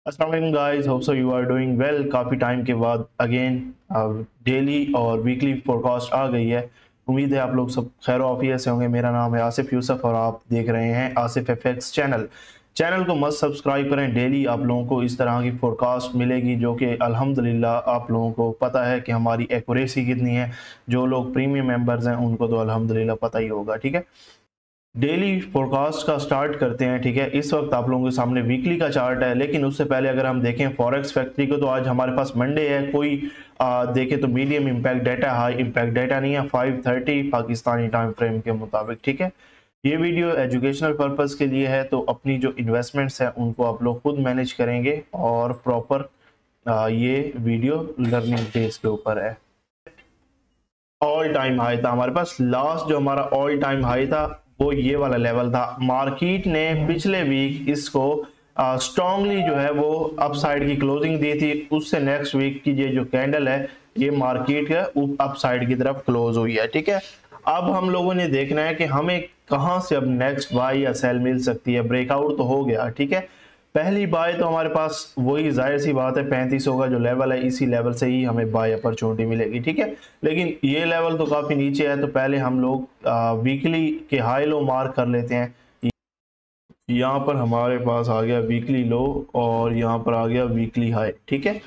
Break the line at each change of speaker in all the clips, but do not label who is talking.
अस्सलाम वालेकुम guys, hope so you are doing well. काफ़ी टाइम के बाद अगेन डेली और वीकली फोरकास्ट आ गई है। उम्मीद है आप लोग सब खैर आफियत से होंगे। मेरा नाम है आसिफ यूसुफ और आप देख रहे हैं आसिफ एफएक्स चैनल। चैनल को मस्त सब्सक्राइब करें। डेली आप लोगों को इस तरह की फोरकास्ट मिलेगी जो कि अल्हम्दुलिल्लाह आप लोगों को पता है कि हमारी एक्यूरेसी कितनी है। जो लोग प्रीमियम मेंबर्स हैं उनको तो अल्हम्दुलिल्लाह पता ही होगा। ठीक है, डेली फोरकास्ट का स्टार्ट करते हैं। ठीक है, इस वक्त आप लोगों के सामने वीकली का चार्ट है, लेकिन उससे पहले अगर हम देखें फॉरेक्स फैक्ट्री को तो आज हमारे पास मंडे है। कोई देखे तो medium impact data, high impact data नहीं है। 5:30 पाकिस्तानी टाइम फ्रेम के मुताबिक। ठीक है, ये वीडियो एजुकेशनल पर्पज़ के लिए है, तो अपनी जो इन्वेस्टमेंट्स हैं उनको आप लोग खुद मैनेज करेंगे और प्रॉपर ये वीडियो लर्निंग बेस के ऊपर है। ऑल टाइम हाई था हमारे पास, लास्ट जो हमारा ऑल टाइम हाई था वो ये वाला लेवल था। मार्केट ने पिछले वीक इसको स्ट्रांगली जो है वो अपसाइड की क्लोजिंग दी थी। उससे नेक्स्ट वीक की ये जो कैंडल है ये मार्केट का अपसाइड की तरफ क्लोज हुई है। ठीक है, अब हम लोगों ने देखना है कि हमें कहां से अब नेक्स्ट बाय या सेल मिल सकती है। ब्रेकआउट तो हो गया, ठीक है, पहली बाय तो हमारे पास वही जाहिर सी बात है 3500 का जो लेवल है, इसी लेवल से ही हमें बाय अपॉर्चुनिटी मिलेगी। ठीक है, लेकिन ये लेवल तो काफ़ी नीचे है, तो पहले हम लोग वीकली के हाई लो मार्क कर लेते हैं। यहाँ पर हमारे पास आ गया वीकली लो और यहाँ पर आ गया वीकली हाई। ठीक है,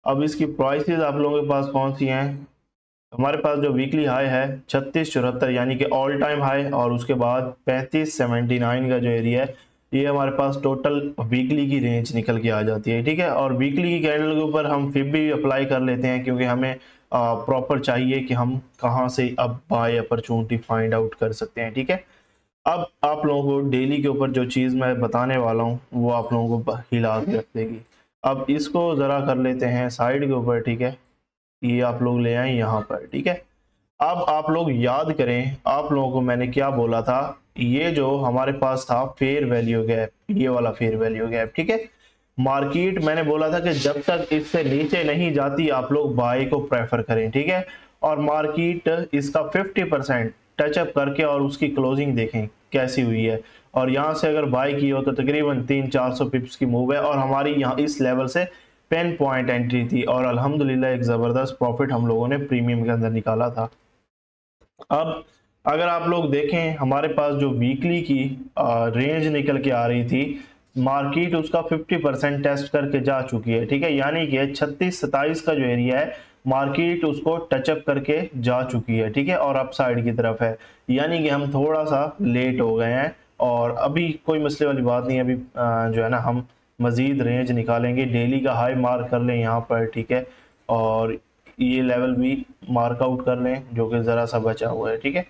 अब इसकी प्राइसेस आप लोगों के पास कौन सी हैं। हमारे पास जो वीकली हाई है 3674 यानी कि ऑल टाइम हाई, और उसके बाद 3579 का जो एरिया है ये हमारे पास टोटल वीकली की रेंज निकल के आ जाती है। ठीक है, और वीकली की कैंडल के ऊपर हम फिर भी अप्लाई कर लेते हैं क्योंकि हमें प्रॉपर चाहिए कि हम कहाँ से अब बाय अपॉर्चुनिटी फाइंड आउट कर सकते हैं। ठीक है, अब आप लोगों को डेली के ऊपर जो चीज़ मैं बताने वाला हूँ वो आप लोगों को हिला के रख देगी। अब इसको ज़रा कर लेते हैं साइड के ऊपर। ठीक है, ये आप लोग ले आए यहाँ पर। ठीक है, अब आप लोग याद करें आप लोगों को मैंने क्या बोला था। ये जो हमारे पास था फेयर वैल्यू गैप, ये वाला फेयर वैल्यू गैप। ठीक है, मार्केट मैंने बोला था कि जब तक इससे नीचे नहीं जाती आप लोग बाय को प्रेफर करें। ठीक है, और मार्केट इसका 50% टचअप करके और उसकी क्लोजिंग देखें कैसी हुई है, और यहाँ से अगर बाय की हो तो तकरीबन 300-400 पिप्स की मूव है, और हमारी यहाँ इस लेवल से 10 पॉइंट एंट्री थी और अल्हम्दुलिल्लाह एक ज़बरदस्त प्रॉफिट हम लोगों ने प्रीमियम के अंदर निकाला था। अब अगर आप लोग देखें हमारे पास जो वीकली की रेंज निकल के आ रही थी, मार्केट उसका 50% टेस्ट करके जा चुकी है। ठीक है, यानी कि 36-27 का जो एरिया है मार्केट उसको टचअप करके जा चुकी है। ठीक है, और अप साइड की तरफ है, यानी कि हम थोड़ा सा लेट हो गए हैं, और अभी कोई मसले वाली बात नहीं है। अभी जो है ना हम मज़ीद रेंज निकालेंगे। डेली का हाई मार्क कर लें यहाँ पर। ठीक है, और ये लेवल भी मार्क आउट कर लें जो कि ज़रा सा बचा हुआ है। ठीक है,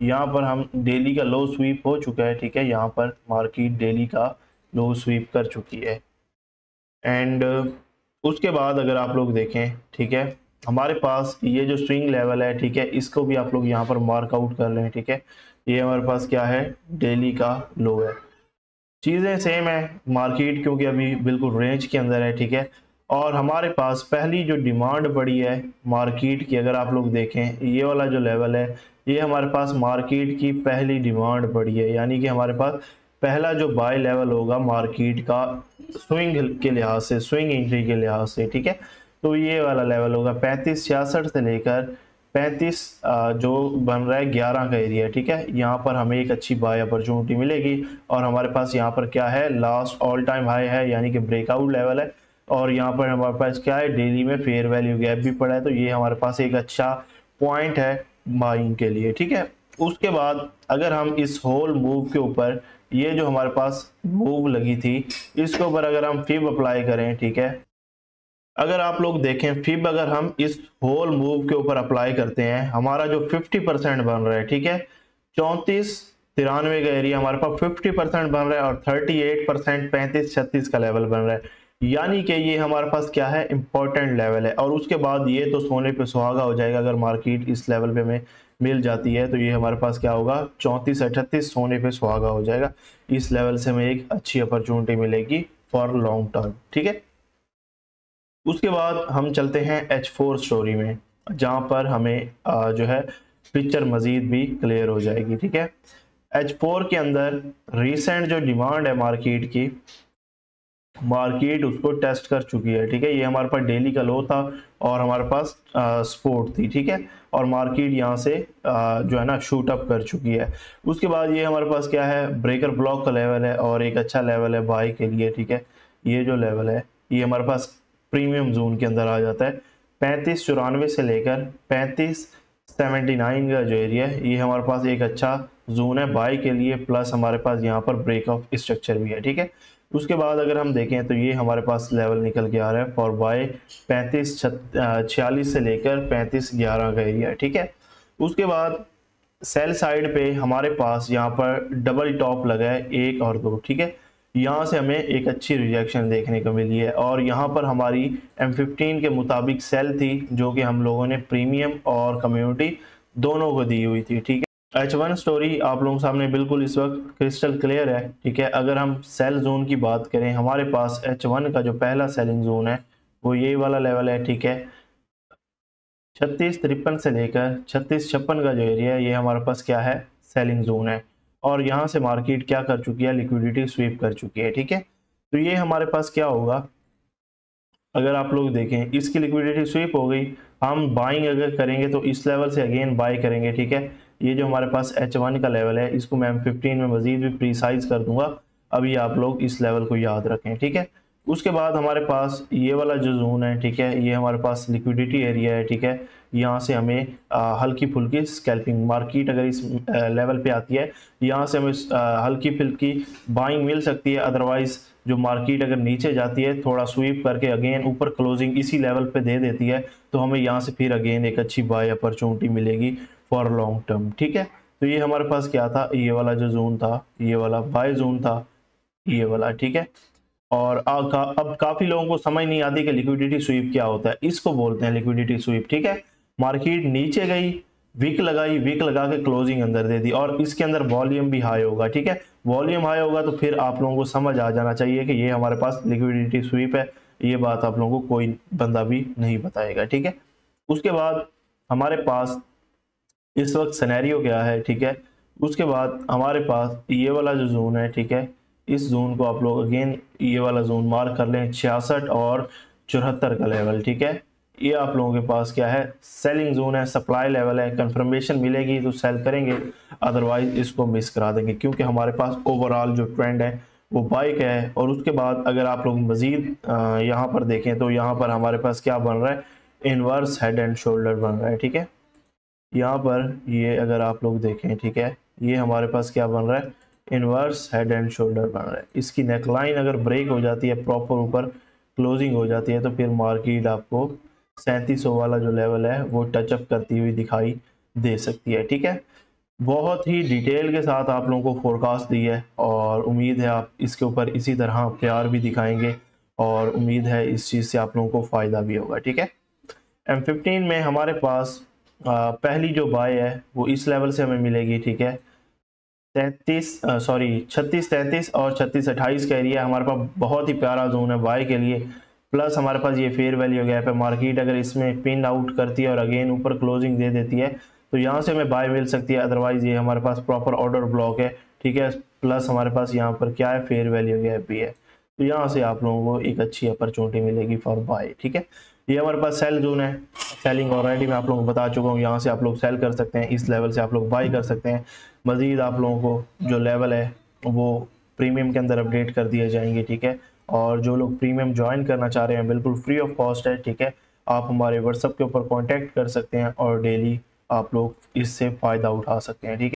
यहाँ पर हम डेली का लो स्वीप हो चुका है। ठीक है, यहाँ पर मार्केट डेली का लो स्वीप कर चुकी है। एंड उसके बाद अगर आप लोग देखें, ठीक है, हमारे पास ये जो स्विंग लेवल है, ठीक है, इसको भी आप लोग यहाँ पर मार्क आउट कर लें। ठीक है, ये हमारे पास क्या है, डेली का लो है। चीज़ें सेम है, मार्केट क्योंकि अभी बिल्कुल रेंज के अंदर है। ठीक है, और हमारे पास पहली जो डिमांड पड़ी है मार्केट की, अगर आप लोग देखें ये वाला जो लेवल है ये हमारे पास मार्केट की पहली डिमांड पड़ी है, यानी कि हमारे पास पहला जो बाय लेवल होगा मार्केट का स्विंग के लिहाज से, स्विंग एंट्री के लिहाज से। ठीक है, तो ये वाला लेवल होगा 3566 से लेकर 35 जो बन रहा है 11 का एरिया। ठीक है, यहाँ पर हमें एक अच्छी बाय अपॉर्चुनिटी मिलेगी, और हमारे पास यहाँ पर क्या है, लास्ट ऑल टाइम हाई है यानी कि ब्रेकआउट लेवल है, और यहाँ पर हमारे पास क्या है, डेली में फेयर वैल्यू गैप भी पड़ा है, तो ये हमारे पास एक अच्छा पॉइंट है बाइंग के लिए। ठीक है, उसके बाद अगर हम इस होल मूव के ऊपर, ये जो हमारे पास मूव लगी थी इसके ऊपर अगर हम फिब अप्लाई करें, ठीक है, अगर आप लोग देखें फिब अगर हम इस होल मूव के ऊपर अप्लाई करते हैं, हमारा जो 50% बन रहा है, ठीक है, 3493 का एरिया हमारे पास 50% बन रहा है, और 38% 3536 का लेवल बन रहा है, यानी कि ये हमारे पास क्या है, इंपॉर्टेंट लेवल है। और उसके बाद ये तो सोने पे सुहागा हो जाएगा, अगर मार्केट इस लेवल पे हमें मिल जाती है तो ये हमारे पास क्या होगा, 3438 सोने पे सुहागा हो जाएगा। इस लेवल से हमें एक अच्छी अपॉर्चुनिटी मिलेगी फॉर लॉन्ग टर्म। ठीक है, उसके बाद हम चलते हैं H4 स्टोरी में, जहाँ पर हमें जो है पिक्चर मज़ीद भी क्लियर हो जाएगी। ठीक है, H4 के अंदर रिसेंट जो डिमांड है मार्केट की मार्केट उसको टेस्ट कर चुकी है, ठीक है। ये हमारे पास डेली का लो था और हमारे पास सपोर्ट थी, ठीक है। और मार्केट यहाँ से जो है ना शूट अप कर चुकी है। उसके बाद ये हमारे पास क्या है, ब्रेकर ब्लॉक का लेवल है और एक अच्छा लेवल है बाई के लिए, ठीक है। ये जो लेवल है ये हमारे पास प्रीमियम जोन के अंदर आ जाता है। 3594 से लेकर 3579 का जो एरिया है ये हमारे पास एक अच्छा जोन है बाई के लिए, प्लस हमारे पास यहाँ पर ब्रेक ऑफ स्ट्रक्चर भी है, ठीक है। उसके बाद अगर हम देखें तो ये हमारे पास लेवल निकल के आ रहा है फॉर बाय 3546 से लेकर 3511 का एरिया है, ठीक है। उसके बाद सेल साइड पे हमारे पास यहाँ पर डबल टॉप लगा है 1 और 2, ठीक है। यहाँ से हमें एक अच्छी रिजेक्शन देखने को मिली है और यहाँ पर हमारी M15 के मुताबिक सेल थी जो कि हम लोगों ने प्रीमियम और कम्युनिटी दोनों को दी हुई थी, ठीक है। H1 स्टोरी आप लोगों के सामने बिल्कुल इस वक्त क्रिस्टल क्लियर है, ठीक है। अगर हम सेल जोन की बात करें, हमारे पास H1 का जो पहला सेलिंग जोन है वो यही वाला लेवल है, ठीक है। 3653 से लेकर 3656 का जो एरिया है ये हमारे पास क्या है, सेलिंग जोन है। और यहाँ से मार्केट क्या कर चुकी है, लिक्विडिटी स्वीप कर चुकी है, ठीक है। तो ये हमारे पास क्या होगा, अगर आप लोग देखें इसकी लिक्विडिटी स्वीप हो गई, हम बाइंग अगर करेंगे तो इस लेवल से अगेन बाई करेंगे, ठीक है। ये जो हमारे पास H1 का लेवल है इसको मैं M15 में मजीद भी प्रीसाइज कर दूंगा, अभी आप लोग इस लेवल को याद रखें, ठीक है। उसके बाद हमारे पास ये वाला जो जोन है, ठीक है, ये हमारे पास लिक्विडिटी एरिया है, ठीक है। यहाँ से हमें हल्की फुल्की स्कैल्पिंग, मार्केट अगर इस लेवल पे आती है यहाँ से हमें हल्की फुल्की बाइंग मिल सकती है। अदरवाइज जो मार्केट अगर नीचे जाती है थोड़ा स्वीप करके अगेन ऊपर क्लोजिंग इसी लेवल पे दे देती है तो हमें यहाँ से फिर अगेन एक अच्छी बाय अपॉर्चुनिटी मिलेगी फॉर लॉन्ग टर्म, ठीक है। तो ये हमारे पास क्या था, ये वाला जो जोन था ये वाला बाय जोन था, ये वाला, ठीक है। और अब काफी लोगों को समझ नहीं आती कि लिक्विडिटी स्वीप क्या होता है, इसको बोलते हैं लिक्विडिटी स्वीप, ठीक है। मार्केट नीचे गई, वीक लगाई, वीक लगा के क्लोजिंग अंदर दे दी और इसके अंदर वॉल्यूम भी हाई होगा, ठीक है। वॉल्यूम हाई होगा तो फिर आप लोगों को समझ आ जाना चाहिए कि ये हमारे पास लिक्विडिटी स्वीप है। ये बात आप लोगों को कोई बंदा भी नहीं बताएगा, ठीक है। उसके बाद हमारे पास इस वक्त सिनेरियो क्या है, ठीक है। उसके बाद हमारे पास ये वाला जो जोन है, ठीक है, इस जोन को आप लोग अगेन ये वाला जोन मार्क कर लें, 66 और 74 का लेवल, ठीक है। ये आप लोगों के पास क्या है, सेलिंग जोन है, सप्लाई लेवल है। कंफर्मेशन मिलेगी तो सेल करेंगे, अदरवाइज इसको मिस करा देंगे क्योंकि हमारे पास ओवरऑल जो ट्रेंड है वो बाई का है। और उसके बाद अगर आप लोग मजीद यहाँ पर देखें तो यहाँ पर हमारे पास क्या बन रहा है, इनवर्स हेड एंड शोल्डर बन रहा है, ठीक है। यहाँ पर ये अगर आप लोग देखें, ठीक है, ये हमारे पास क्या बन रहा है, इनवर्स हेड एंड शोल्डर बन रहा है। इसकी नेकलाइन अगर ब्रेक हो जाती है, प्रॉपर ऊपर क्लोजिंग हो जाती है तो फिर मार्केट आपको 3700 वाला जो लेवल है वो टचअप करती हुई दिखाई दे सकती है, ठीक है। बहुत ही डिटेल के साथ आप लोगों को फोरकास्ट दी है और उम्मीद है आप इसके ऊपर इसी तरह प्यार भी दिखाएंगे और उम्मीद है इस चीज़ से आप लोगों को फ़ायदा भी होगा, ठीक है। M15 में हमारे पास पहली जो बाय है वो इस लेवल से हमें मिलेगी, ठीक है। 3633 और 3628 का एरिया हमारे पास बहुत ही प्यारा जोन है बाय के लिए। प्लस हमारे पास ये फेयर वैल्यू गैप है, मार्केट अगर इसमें पिन आउट करती है और अगेन ऊपर क्लोजिंग दे देती है तो यहाँ से हमें बाय मिल सकती है। अदरवाइज ये हमारे पास प्रॉपर ऑर्डर ब्लॉक है, ठीक है। प्लस हमारे पास यहाँ पर क्या है, फेयर वैल्यू गैप भी है, तो यहाँ से आप लोगों को एक अच्छी अपॉर्चुनिटी मिलेगी फॉर बाय, ठीक है। ये हमारे पास सेल जोन है, सेलिंग ऑलरेडी मैं आप लोगों को बता चुका हूँ। यहाँ से आप लोग सेल कर सकते हैं, इस लेवल से आप लोग बाई कर सकते हैं। मज़ीद आप लोगों को जो लेवल है वो प्रीमियम के अंदर अपडेट कर दिए जाएंगे, ठीक है। और जो लोग प्रीमियम ज्वाइन करना चाह रहे हैं बिल्कुल फ्री ऑफ कॉस्ट है, ठीक है। आप हमारे व्हाट्सएप के ऊपर कॉन्टैक्ट कर सकते हैं और डेली आप लोग इससे फ़ायदा उठा सकते हैं, ठीक है।